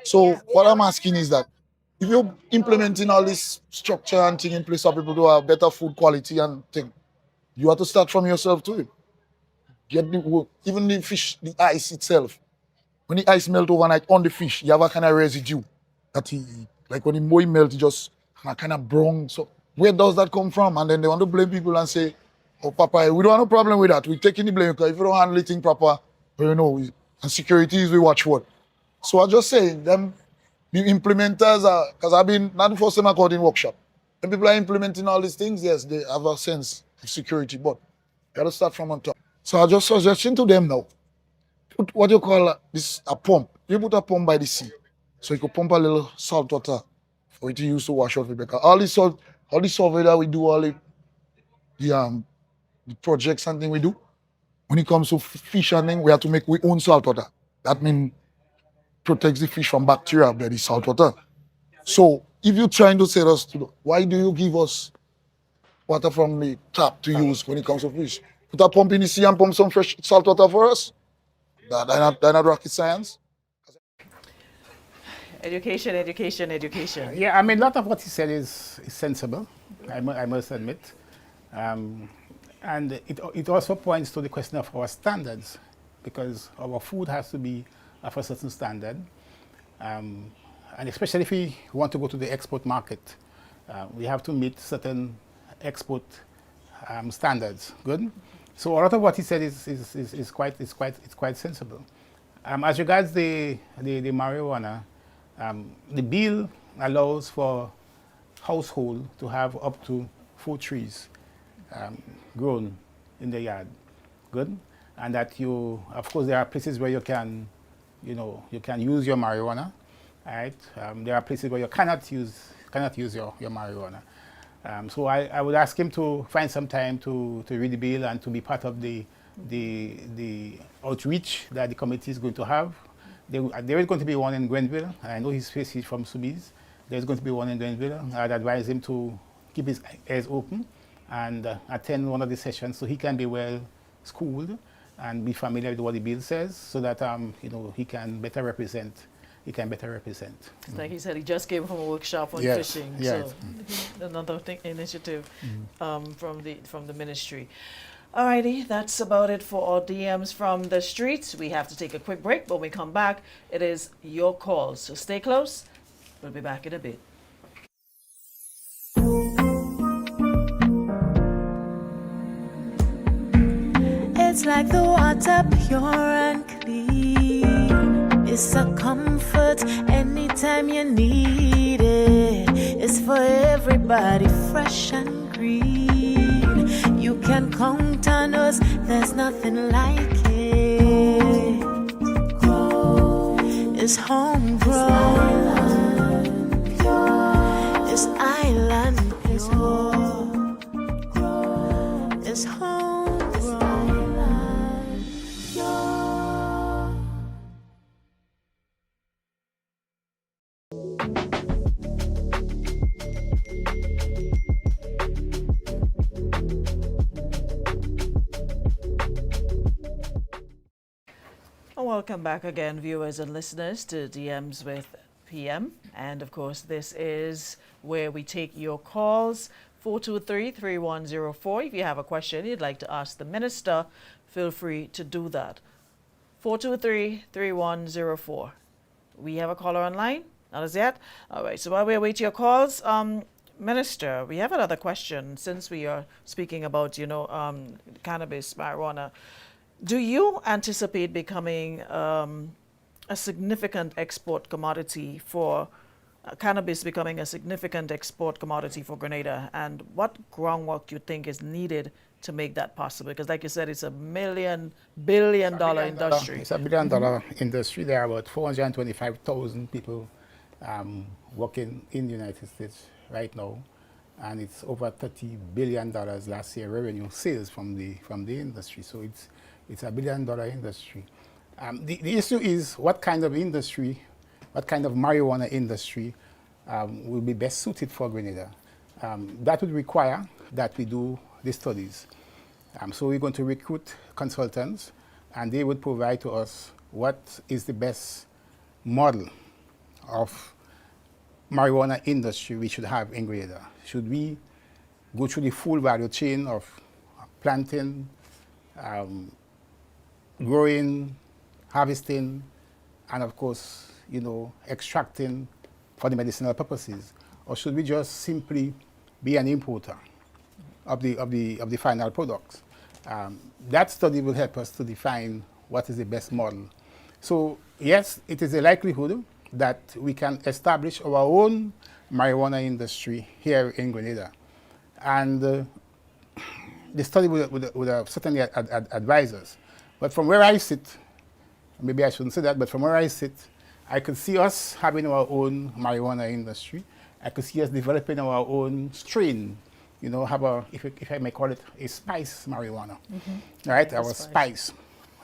So what I'm asking is that if you're implementing all this structure and thing in place for people to have better food quality and thing, You have to start from yourself too. Get the even the fish, the ice itself. When the ice melt overnight on the fish, you have a kind of residue that like when the moe melt, it just kind of brown. So where does that come from? And then they want to blame people and say, "Oh, Papa, we don't have no problem with that. We're taking the blame because if you don't handle it proper, and security is we watch what." So I just say them, the implementers are, because I've been not the first time I got in workshop. When people are implementing all these things, yes, they have a sense of security, but you got to start from on top. So I just suggesting to them now, put what you call this a pump. You put a pump by the sea, so you could pump a little salt water for it to use to wash off the because all the survey that we do, all the projects and thing we do, when it comes to fish and thing, we have to make our own salt water. That means protects the fish from bacteria by the salt water. So if you're trying to say to us, why do you give us water from the tap to use when it comes to fish? Put a pump in the sea and pump some fresh salt water for us. That's not rocket science. Education, education, education. Yeah, I mean, a lot of what he said is sensible, I must admit. And it also points to the question of our standards, because our food has to be of a certain standard. And especially if we want to go to the export market, we have to meet certain export standards. Good. So a lot of what he said is quite sensible. As regards the marijuana, the bill allows for household to have up to 4 trees grown in the yard. Good. And that of course, there are places where you can use your marijuana, right? There are places where you cannot use your marijuana. So I would ask him to find some time to read the bill and to be part of the outreach that the committee is going to have. There is going to be one in Grenville. I know he's from Subiz. There's going to be one in Grenville. I'd advise him to keep his ears open and attend one of the sessions so he can be well schooled and be familiar with what the bill says, so that he can better represent. Like he said, he just came from a workshop on fishing. Yes. So another initiative from the ministry. Alrighty, that's about it for our DMs from the streets. We have to take a quick break, but when we come back, it is your calls. So stay close. We'll be back in a bit. It's like the water pure and clean. It's a comfort anytime you need it. It's for everybody, fresh and green. You can count on us, there's nothing like it. It's homegrown. It's island pure. It's homegrown. Welcome back again, viewers and listeners, to DMs with PM. And of course, this is where we take your calls. 423-3104. If you have a question you'd like to ask the minister, feel free to do that. 423-3104. We have a caller online? Not as yet? All right, so while we await your calls, Minister, we have another question since we are speaking about, cannabis, marijuana. Do you anticipate becoming a significant export commodity for cannabis becoming a significant export commodity for Grenada? And what groundwork do you think is needed to make that possible? Because like you said, it's a billion dollar industry. It's a $1 billion industry. There are about 425,000 people working in the United States right now. And it's over $30 billion last year revenue sales from the industry. So it's a $1 billion industry. The issue is what kind of industry, what kind of marijuana industry will be best suited for Grenada. That would require that we do the studies. So we're going to recruit consultants, and they would provide to us what is the best model of marijuana industry we should have in Grenada. Should we go through the full value chain of planting, growing, harvesting, and of course, extracting for the medicinal purposes? Or should we just simply be an importer of the final products? That study will help us to define what is the best model. So yes, it is a likelihood that we can establish our own marijuana industry here in Grenada. And the study would certainly advise us. But from where I sit, maybe I shouldn't say that, but from where I sit, I could see us having our own marijuana industry. I could see us developing our own strain, have if I may call it, a spice marijuana, right? Our spice,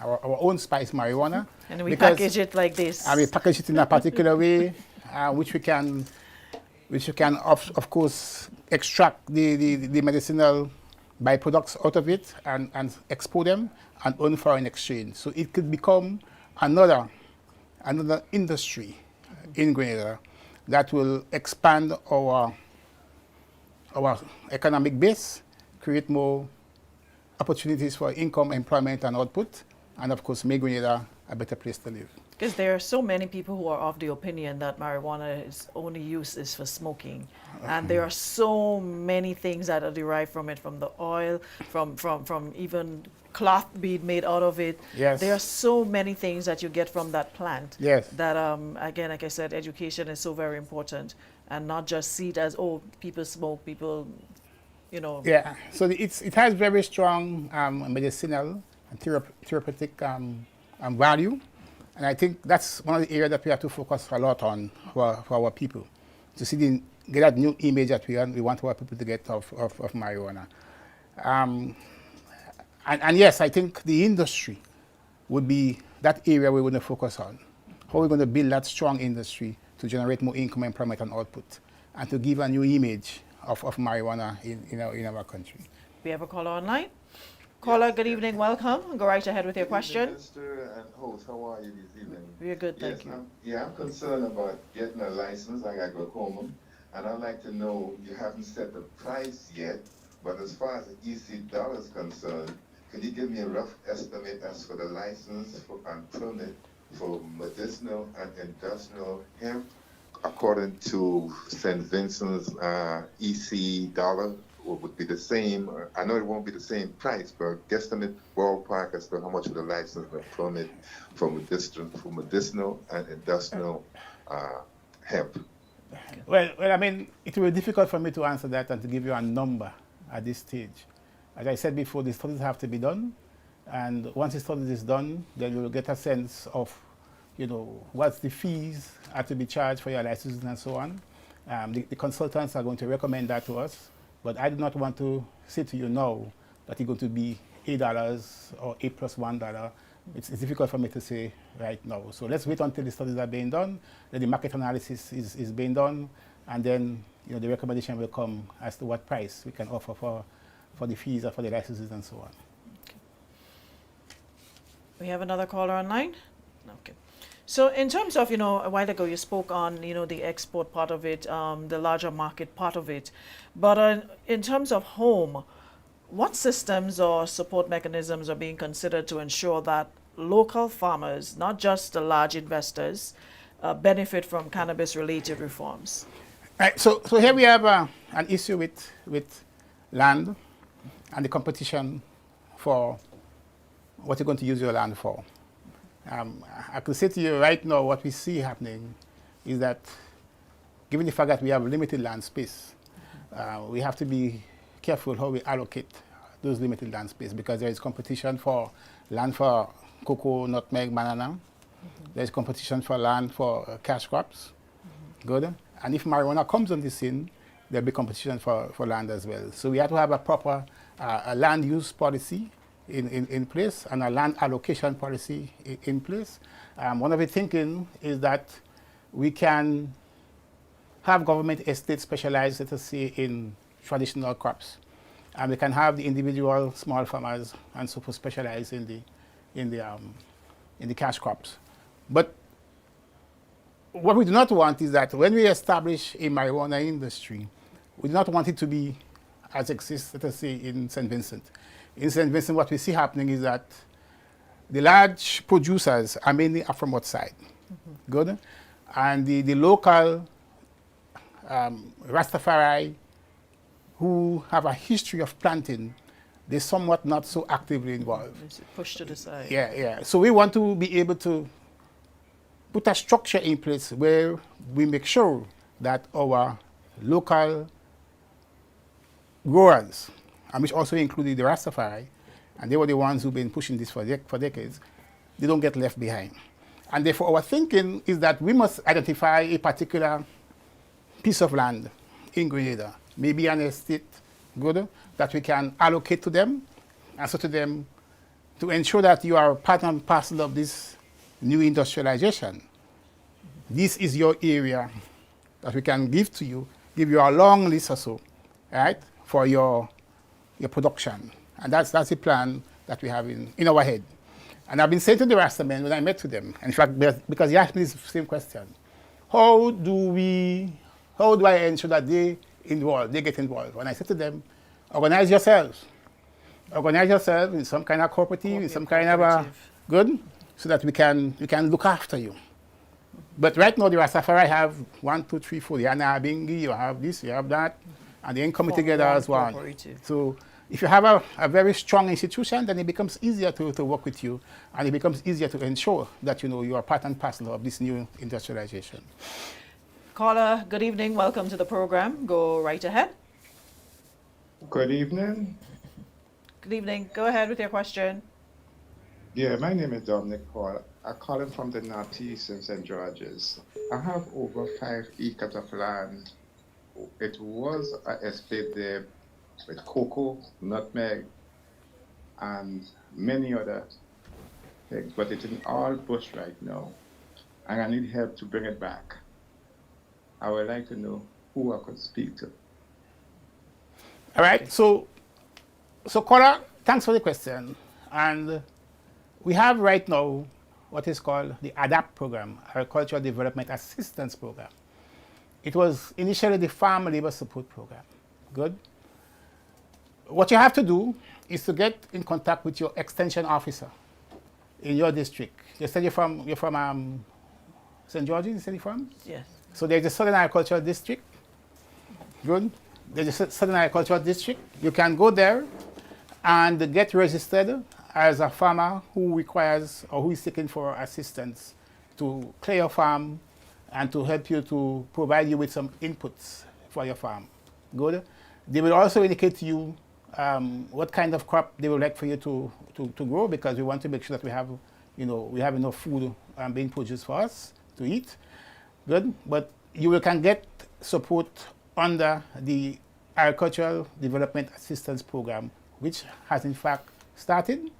our own spice marijuana. And we package it like this. And we package it in a particular way, which we can of course extract the medicinal byproducts out of it and export them and earn foreign exchange. So it could become another industry in Grenada that will expand our economic base, create more opportunities for income, employment, and output, and of course make Grenada a better place to live. Because there are so many people who are of the opinion that marijuana's only use is for smoking. And there are so many things that are derived from it, from the oil, from even cloth being made out of it. Yes. There are so many things that you get from that plant. Yes. That, again, like I said, education is so very important. And not just see it as, oh, people smoke, people, Yeah, so it has very strong medicinal and therapeutic value. And I think that's one of the areas that we have to focus a lot on for our people, to get that new image that we want our people to get of marijuana. And yes, I think the industry would be that area we're going to focus on. How we're going to build that strong industry to generate more income, employment, and output, and to give a new image of marijuana in our country. We have a caller online. Caller, good evening, welcome. Go right ahead with your question. Minister and host, how are you this evening? We're good, thank you. I'm concerned about getting a license. I got glaucoma, and I'd like to know, you haven't set the price yet, but as far as the EC dollar is concerned, could you give me a rough estimate as for the license and permit for medicinal and industrial hemp? According to St. Vincent's EC dollar, would be the same. I know it won't be the same price, but guesstimate ballpark as to how much of the license and permit for medicinal and industrial hemp. Well, I mean, it will be difficult for me to answer that and to give you a number at this stage. As I said before, the studies have to be done, and once the study is done, then you will get a sense of, what's the fees are to be charged for your licenses and so on. The consultants are going to recommend that to us. But I do not want to say to you now that it's going to be $8 or $8 plus $1. It's difficult for me to say right now. So let's wait until the studies are being done, then the market analysis is being done, and then the recommendation will come as to what price we can offer for the fees or for the licenses and so on. Okay. We have another caller online? Okay. So in terms of, a while ago you spoke on, the export part of it, the larger market part of it. But in terms of home, what systems or support mechanisms are being considered to ensure that local farmers, not just the large investors, benefit from cannabis-related reforms? Right. So here we have an issue with land and the competition for what you're going to use your land for. I could say to you right now, what we see happening is that, given the fact that we have limited land space, we have to be careful how we allocate those limited land space, because there is competition for land for cocoa, nutmeg, banana. There is competition for land for cash crops. Good. And if marijuana comes on the scene, there'll be competition for land as well. So we have to have a proper land use policy in place and a land allocation policy in place. One of the thinking is that we can have government estates specialized, let us say, in traditional crops, and we can have the individual small farmers and so forth specialized in the cash crops. But what we do not want is that when we establish a marijuana industry, we do not want it to be as exists, let us say, in St. Vincent. In St. Vincent, what we see happening is that the large producers are mainly are from outside. Good? And the local Rastafari who have a history of planting, they're somewhat not so actively involved. It's pushed to the side. Yeah, yeah. So we want to be able to put a structure in place where we make sure that our local growers, and which also included the Rastafari, and they were the ones who've been pushing this for decades, they don't get left behind. And therefore our thinking is that we must identify a particular piece of land in Grenada, maybe an estate, good, that we can allocate to them, and so to them, to ensure that you are part and parcel of this new industrialization. This is your area that we can give to you, give you a long list or so, right, for your production. And that's the plan that we have in our head. And I've been saying to the Rastamen when I met with them, in fact, because he asked me this same question, how do I ensure that they get involved? When I said to them, organize yourselves. Organize yourself in some kind of cooperative, in some kind of a good, so that we can look after you. But right now the Rastafari have 1, 2, 3, 4. You have Nabingi, you have this, you have that, and they ain't coming together as one. So if you have a very strong institution, then it becomes easier to work with you, and it becomes easier to ensure that you are part and parcel of this new industrialization. Caller, good evening. Welcome to the program. Go right ahead. Good evening. Good evening. Go ahead with your question. Yeah, my name is Dominic Paul. I'm calling from the Northeast in St. George's. I have over 5 acres of land. It was an estate there with cocoa, nutmeg, and many other things, but it's in all bush right now, and I need help to bring it back. I would like to know who I could speak to. All right, so Cora, thanks for the question. And we have right now what is called the ADAPT program, Agricultural Development Assistance Program. It was initially the Farm Labor Support Program. Good. What you have to do is to get in contact with your extension officer in your district. You said you're from St. George's, you said you're from? Yes. So there's a Southern Agricultural District. Good. There's a Southern Agricultural District. You can go there and get registered as a farmer who requires or who is seeking for assistance to clear your farm and to help you to provide you with some inputs for your farm. Good. They will also indicate to you what kind of crop they would like for you to grow, because we want to make sure that we have enough food being produced for us to eat. Good. But you can get support under the Agricultural Development Assistance Program, which has in fact started.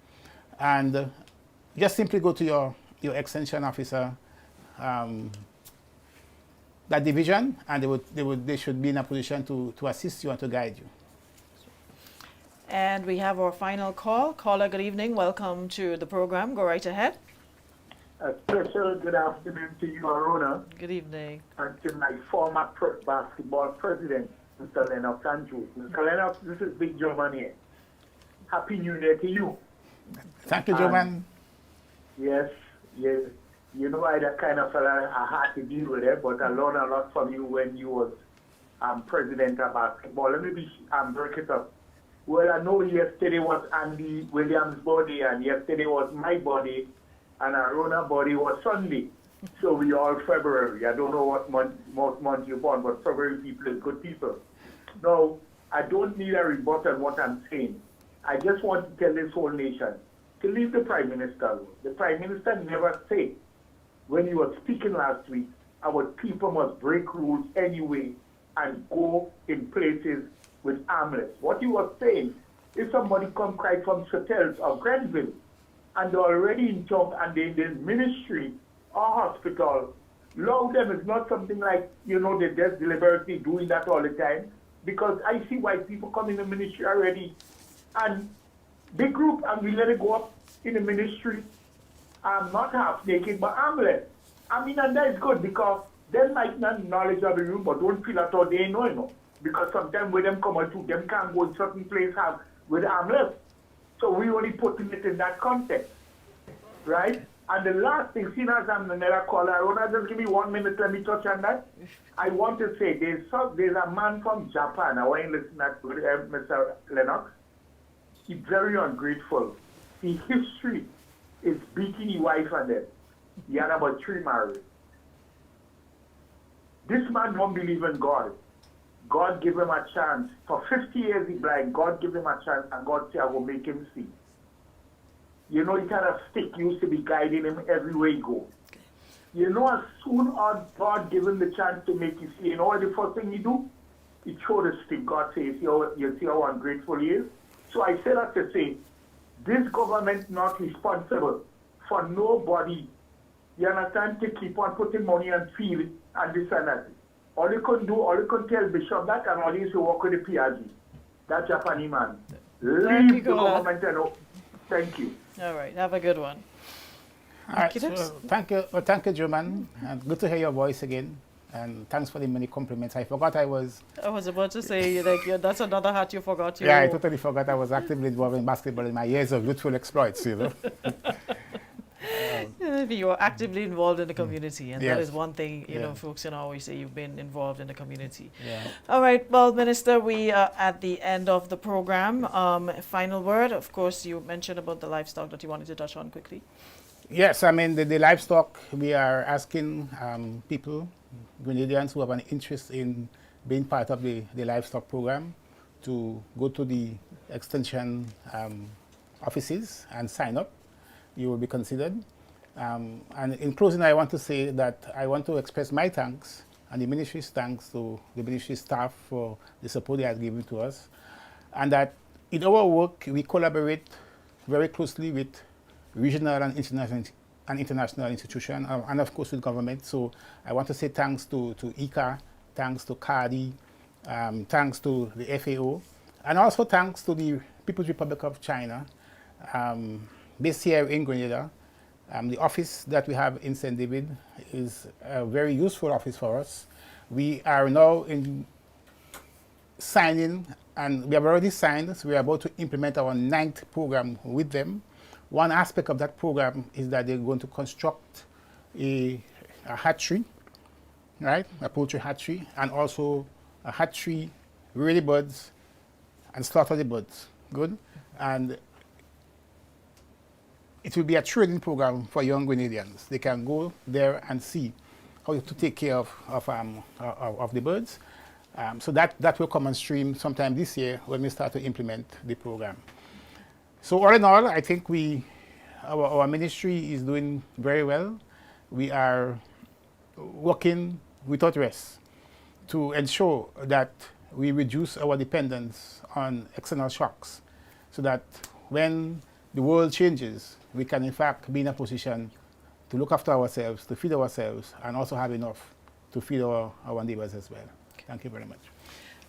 And just simply go to your extension officer, that division, and they should be in a position to assist you and to guide you. And we have our final call. Caller, good evening. Welcome to the program. Go right ahead. A special good afternoon to you, Arona. Good evening. And to my former basketball president, Mr. Lennox Andrews. Mr. Lennox, this is Big German here. Happy New Year to you. Thank you, German. Yes, yes. You know, I that kind of fella, I had to deal with it, but I learned a lot from you when you was president of basketball. Let me break it up. Well, I know yesterday was Andy Williams' birthday, and yesterday was my birthday, and Arona's birthday was Sunday. So we all February. I don't know what month you're born, but February people is good people. Now, I don't need a rebuttal on what I'm saying. I just want to tell this whole nation to leave the Prime Minister. The Prime Minister never said, when he was speaking last week, our people must break rules anyway and go in places with armlets. What he was saying, if somebody come cry from Sotels or Grenville, and they're already in town and they're in the ministry or hospital, allow them. It's not something like, they're just deliberately doing that all the time, because I see white people come in the ministry already, and big group, and we let it go up in the ministry, not half naked, but armless. And that is good, because they might not knowledge of the room, but don't feel at all they know, because sometimes when them come out to them can't go in certain place with armless. So we only putting it in that context, right? And the last thing, seeing as I'm another caller, I want to just give me 1 minute, let me touch on that. I want to say there's a man from Japan, I want you to listen to Mr. Lennox. He's very ungrateful. The history is beating his wife and them. He had about 3 marriages. This man don't believe in God. God give him a chance. For 50 years he blind. God give him a chance and God say, I will make him see. You know, he kind of stick used to be guiding him everywhere he go. You know, as soon as God give him the chance to make you see, you know what the first thing he do? He throw the stick. God say, you see how ungrateful he is? So I say that to say, this government not responsible for nobody, you understand, to keep on putting money on field and this and that. All you can tell Bishop that, and all you say work with the PRG. That Japanese man. Leave the government and thank you. All right, have a good one. All right, so thank you, German, and good to hear your voice again. And thanks for the many compliments. I forgot I was about to say, that's another hat you forgot. Yeah, I totally forgot I was actively involved in basketball in my years of youthful exploits, you know. You are actively involved in the community, and yes. that is one thing, you know, folks can always say you've been involved in the community. Yeah. All right, well, Minister, we are at the end of the program. Final word, of course, you mentioned about the livestock that you wanted to touch on quickly. Yes, I mean, the livestock, we are asking people, Grenadians who have an interest in being part of the livestock program to go to the extension offices and sign up. You will be considered. And in closing, I want to say that I want to express my thanks and the ministry's thanks to the ministry staff for the support they have given to us. And that in our work, we collaborate very closely with regional and international institutions, and of course with government. So I want to say thanks to ICA, thanks to CARDI, thanks to the FAO, and also thanks to the People's Republic of China, based here in Grenada. The office that we have in St. David is a very useful office for us. We are now in signing, and we have already signed, so we are about to implement our 9th program with them. One aspect of that program is that they're going to construct a hatchery, right? A poultry hatchery, and also a hatchery, rear the birds, and slaughter the birds. Good? And it will be a training program for young Grenadians. They can go there and see how to take care of the birds. So that will come on stream sometime this year when we start to implement the program. So all in all, I think our ministry is doing very well. We are working without rest to ensure that we reduce our dependence on external shocks so that when the world changes, we can in fact be in a position to look after ourselves, to feed ourselves, and also have enough to feed our neighbors as well. Thank you very much.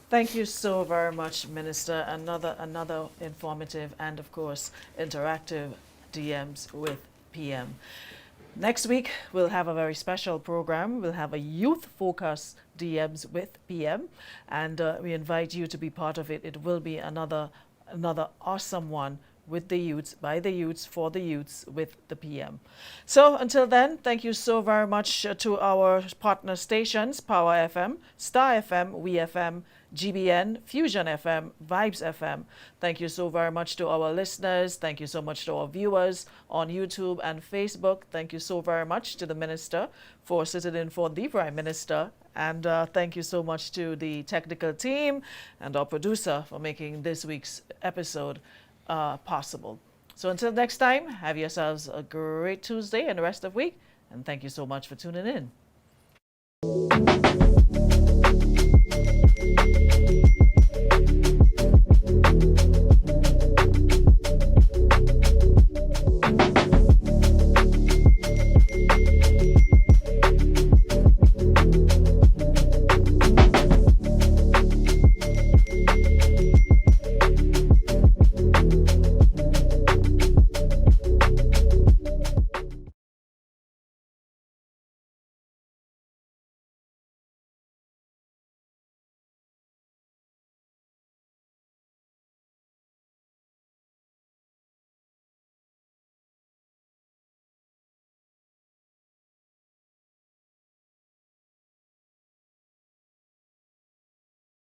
Thank you so very much, Minister. Another informative and, of course, interactive DMs with PM. Next week, we'll have a very special program. We'll have a youth-focused DMs with PM, and we invite you to be part of it. It will be another awesome one with the youths, by the youths, for the youths, with the PM. So until then, thank you so very much to our partner stations, Power FM, Star FM, We FM, GBN, Fusion FM, Vibes FM. Thank you so very much to our listeners. Thank you so much to our viewers on YouTube and Facebook. Thank you so very much to the Minister for sitting in for the Prime Minister. And thank you so much to the technical team and our producer for making this week's episode possible. So until next time, have yourselves a great Tuesday and the rest of the week. And thank you so much for tuning in.